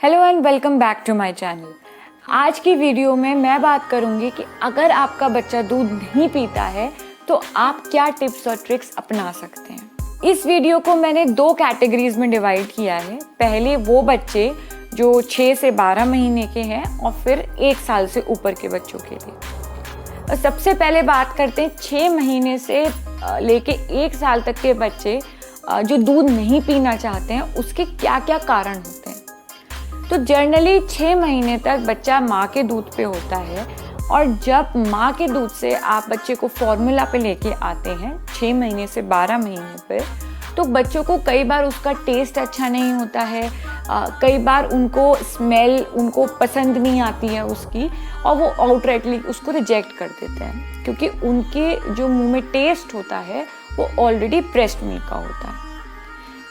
Hello and welcome back to my channel. आज की video में मैं बात करूंगी कि अगर आपका बच्चा दूध नहीं पीता है तो आप क्या टिप्स और ट्रिक्स अपना सकते हैं। इस वीडियो को मैंने दो कैटेगरीज में डिवाइड किया है। पहले वो बच्चे जो 6 से 12 महीने के हैं और फिर 1 साल से ऊपर के बच्चों के लिए। सबसे पहले बात करते हैं 6 महीने से लेके 1 साल तक के बच्चे जो दूध नहीं पीना चाहते हैं उसके क्या क्या कारण होते हैं। तो जनरली 6 महीने तक बच्चा माँ के दूध पे होता है और जब माँ के दूध से आप बच्चे को फॉर्मूला पे लेके आते हैं 6 महीने से 12 महीने पे, तो बच्चों को कई बार उसका टेस्ट अच्छा नहीं होता है, कई बार उनको स्मेल उनको पसंद नहीं आती है उसकी और वो आउटराइटली उसको रिजेक्ट कर देते हैं क्योंकि उनके जो मुंह में टेस्ट होता है वो ऑलरेडी ब्रेस्ट मिल्क का होता है।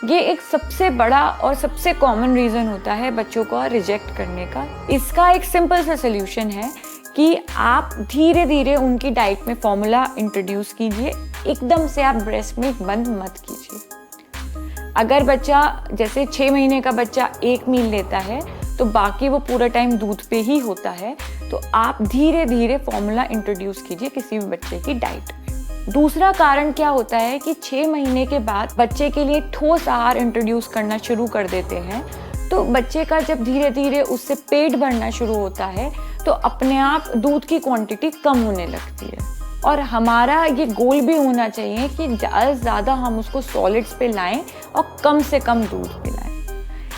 ये एक सबसे बड़ा और सबसे कॉमन रीज़न होता है बच्चों को रिजेक्ट करने का। इसका एक सिंपल सा सोल्यूशन है कि आप धीरे धीरे उनकी डाइट में फॉर्मूला इंट्रोड्यूस कीजिए, एकदम से आप ब्रेस्ट मिल्क बंद मत कीजिए। अगर बच्चा जैसे 6 महीने का बच्चा एक मील लेता है तो बाकी वो पूरा टाइम दूध पे ही होता है, तो आप धीरे धीरे फॉर्मूला इंट्रोड्यूस कीजिए किसी भी बच्चे की डाइट में। दूसरा कारण क्या होता है कि 6 महीने के बाद बच्चे के लिए ठोस आहार इंट्रोड्यूस करना शुरू कर देते हैं, तो बच्चे का जब धीरे धीरे उससे पेट भरना शुरू होता है तो अपने आप दूध की क्वांटिटी कम होने लगती है। और हमारा ये गोल भी होना चाहिए कि ज़्यादा से ज़्यादा हम उसको सॉलिड्स पे लाएं और कम से कम दूध पिलाएं।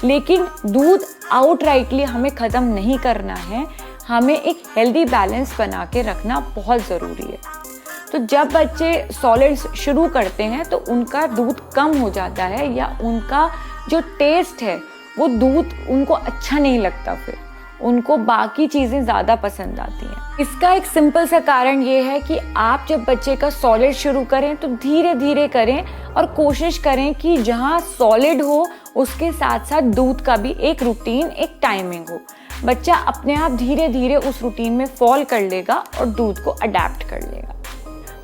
लेकिन दूध आउटराइटली हमें ख़त्म नहीं करना है, हमें एक हेल्दी बैलेंस बना के रखना बहुत ज़रूरी है। तो जब बच्चे सॉलिड्स शुरू करते हैं तो उनका दूध कम हो जाता है या उनका जो टेस्ट है वो दूध उनको अच्छा नहीं लगता, फिर उनको बाकी चीज़ें ज़्यादा पसंद आती हैं। इसका एक सिंपल सा कारण ये है कि आप जब बच्चे का सॉलिड शुरू करें तो धीरे धीरे करें और कोशिश करें कि जहाँ सॉलिड हो उसके साथ साथ दूध का भी एक रूटीन, एक टाइमिंग हो। बच्चा अपने आप धीरे धीरे उस रूटीन में फॉल कर लेगा और दूध को अडेप्ट कर लेगा।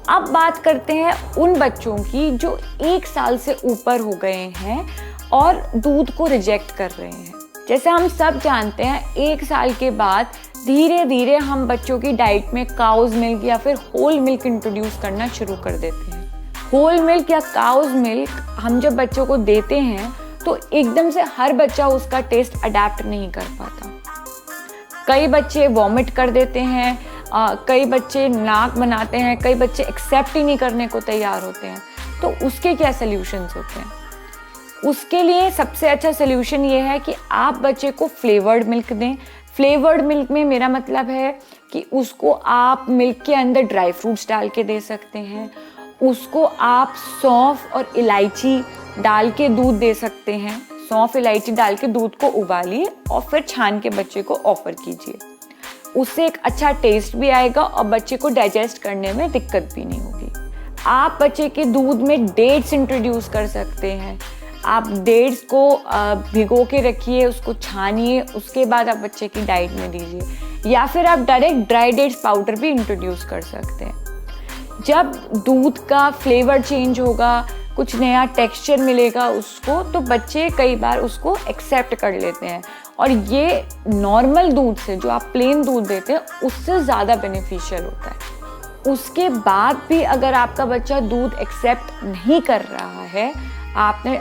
अब बात करते हैं उन बच्चों की जो 1 साल से ऊपर हो गए हैं और दूध को रिजेक्ट कर रहे हैं। जैसे हम सब जानते हैं 1 साल के बाद धीरे धीरे हम बच्चों की डाइट में काउज मिल्क या फिर होल मिल्क इंट्रोड्यूस करना शुरू कर देते हैं। होल मिल्क या काउज मिल्क हम जब बच्चों को देते हैं तो एकदम से हर बच्चा उसका टेस्ट अडेप्ट नहीं कर पाता। कई बच्चे वॉमिट कर देते हैं, कई बच्चे नाक बनाते हैं, कई बच्चे एक्सेप्ट ही नहीं करने को तैयार होते हैं। तो उसके क्या सल्यूशंस होते हैं? उसके लिए सबसे अच्छा सल्यूशन ये है कि आप बच्चे को फ्लेवर्ड मिल्क दें। फ्लेवर्ड मिल्क में मेरा मतलब है कि उसको आप मिल्क के अंदर ड्राई फ्रूट्स डाल के दे सकते हैं, उसको आप सौंफ और इलायची डाल के दूध दे सकते हैं। सौंफ इलायची डाल के दूध को उबालिए और फिर छान के बच्चे को ऑफर कीजिए। उससे एक अच्छा टेस्ट भी आएगा और बच्चे को डाइजेस्ट करने में दिक्कत भी नहीं होगी। आप बच्चे के दूध में डेट्स इंट्रोड्यूस कर सकते हैं। आप डेट्स को भिगो के रखिए, उसको छानिए, उसके बाद आप बच्चे की डाइट में दीजिए। या फिर आप डायरेक्ट ड्राई डेट्स पाउडर भी इंट्रोड्यूस कर सकते हैं। जब दूध का फ्लेवर चेंज होगा, कुछ नया टेक्सचर मिलेगा उसको, तो बच्चे कई बार उसको एक्सेप्ट कर लेते हैं और ये नॉर्मल दूध से, जो आप प्लेन दूध देते हैं, उससे ज़्यादा बेनिफिशियल होता है। उसके बाद भी अगर आपका बच्चा दूध एक्सेप्ट नहीं कर रहा है, आपने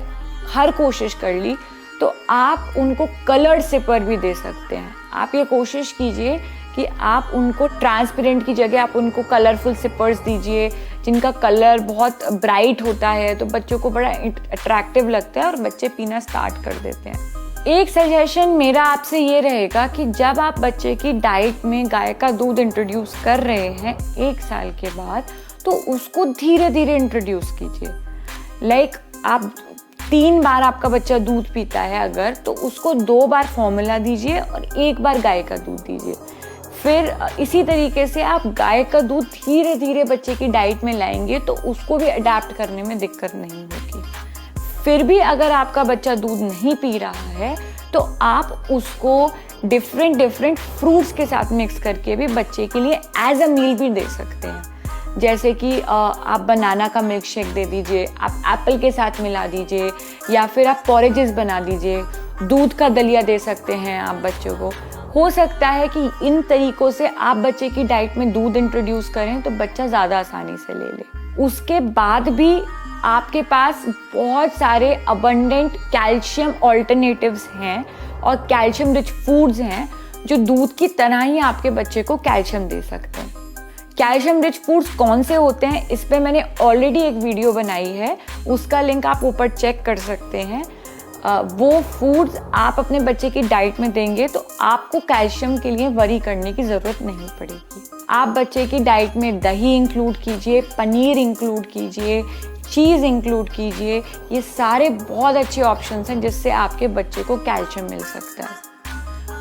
हर कोशिश कर ली, तो आप उनको कलर्ड सिपर भी दे सकते हैं। आप ये कोशिश कीजिए कि आप उनको ट्रांसपेरेंट की जगह आप उनको कलरफुल सिपर्स दीजिए जिनका कलर बहुत ब्राइट होता है, तो बच्चों को बड़ा अट्रैक्टिव लगता है और बच्चे पीना स्टार्ट कर देते हैं। एक सजेशन मेरा आपसे ये रहेगा कि जब आप बच्चे की डाइट में गाय का दूध इंट्रोड्यूस कर रहे हैं 1 साल के बाद, तो उसको धीरे धीरे इंट्रोड्यूस कीजिए। आप 3 बार आपका बच्चा दूध पीता है अगर, तो उसको 2 बार फॉर्मूला दीजिए और 1 बार गाय का दूध दीजिए। फिर इसी तरीके से आप गाय का दूध धीरे धीरे बच्चे की डाइट में लाएंगे तो उसको भी अडेप्ट करने में दिक्कत नहीं होगी। फिर भी अगर आपका बच्चा दूध नहीं पी रहा है तो आप उसको डिफरेंट फ्रूट्स के साथ मिक्स करके भी बच्चे के लिए एज अ मील भी दे सकते हैं। जैसे कि आप बनाना का मिल्क शेक दे दीजिए, आप एप्पल के साथ मिला दीजिए, या फिर आप पॉरेजेस बना दीजिए, दूध का दलिया दे सकते हैं आप बच्चों को। हो सकता है कि इन तरीकों से आप बच्चे की डाइट में दूध इंट्रोड्यूस करें तो बच्चा ज़्यादा आसानी से ले ले। उसके बाद भी आपके पास बहुत सारे अबंडेंट कैल्शियम ऑल्टरनेटिव्स हैं और कैल्शियम रिच फूड्स हैं जो दूध की तरह ही आपके बच्चे को कैल्शियम दे सकते हैं। कैल्शियम रिच फूड्स कौन से होते हैं, इस पे मैंने ऑलरेडी एक वीडियो बनाई है, उसका लिंक आप ऊपर चेक कर सकते हैं। वो फूड्स आप अपने बच्चे की डाइट में देंगे तो आपको कैल्शियम के लिए वरी करने की ज़रूरत नहीं पड़ेगी। आप बच्चे की डाइट में दही इंक्लूड कीजिए, पनीर इंक्लूड कीजिए, चीज़ इंक्लूड कीजिए। ये सारे बहुत अच्छे ऑप्शंस हैं जिससे आपके बच्चे को कैल्शियम मिल सकता है।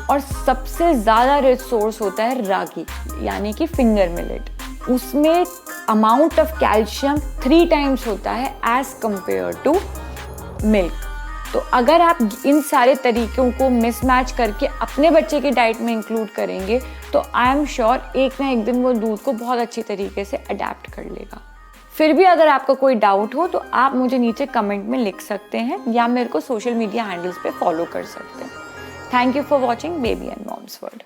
और सबसे ज़्यादा रिच सोर्स होता है रागी, यानी कि फिंगर मिलेट। उसमें अमाउंट ऑफ कैल्शियम 3 टाइम्स होता है एज कंपेयर टू मिल्क। तो अगर आप इन सारे तरीकों को मिसमैच करके अपने बच्चे की डाइट में इंक्लूड करेंगे तो आई एम श्योर एक ना एक दिन वो दूध को बहुत अच्छी तरीके से अडेप्ट कर लेगा। फिर भी अगर आपका कोई डाउट हो तो आप मुझे नीचे कमेंट में लिख सकते हैं या मेरे को सोशल मीडिया हैंडल्स पे फॉलो कर सकते हैं। Thank you for watching Baby and Moms world.